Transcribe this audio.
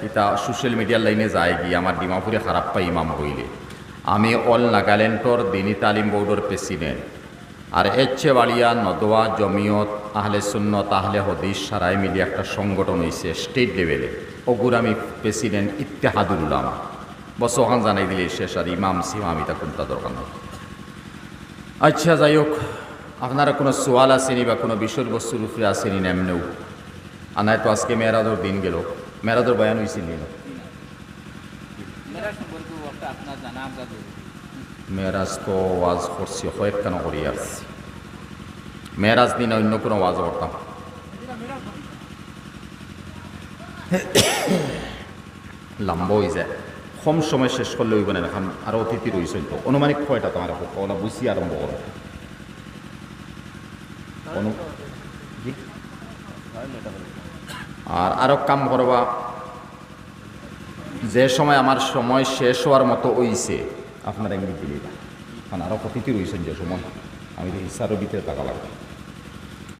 এটা সোশ্যাল মিডিয়ার লাইনে যায় গিয়ে আমার ডিমাপুরে খারাপ পাই ইমাম হইলে। আমি অল নাগাল্যান্ডর দিনী তালিম বোর্ডের প্রেসিডেন্ট, আর এচ্ছে বাড়িয়া নদওয়া জমিয়ত আহলে সুন্নত আহলে হদিস সারাই মিলিয়ে একটা সংগঠন হয়েছে স্টেট লেভেলে, ওগুর আমি প্রেসিডেন্ট ইত্তেহাদুল উলামা। বস ওখান জানাই দিলে শেষ, আর ইমাম সিমাম এটা কোনটা দরকার নেই। আচ্ছা যাই হোক, আপনারা কোনো সোয়াল আসেনি বা কোনো বিষয়বস্তুর উপরে আসেনি না এমনিও? আনায় তো আজকে মেয়েরাজের দিন গেল, মেয়েরাজের বয়ান হয়েছিল না? মেয়েরাজ তো ওয়াজ করছি, কয়েকখানো করিয়ে আসছি। মেয়েরাজ দিন অন্য কোনো ওয়াজ করতাম। লম্বা হয়ে যায়, কম সময় শেষ করলে হইব না। এখন আরও অতিথি রয়েছেন, তো অনুমানিক কয়টা তোমার ওলা বুঝি আরম্ভ করো? আর আরও কাম করবা, যে সময় আমার সময় শেষ হওয়ার মতো হইছে আপনারা এমনি দিলে, কারণ আরও অতিথি রয়েছেন যে সময় আমি ইচ্ছারও ভিতরে টাকা লাগবে।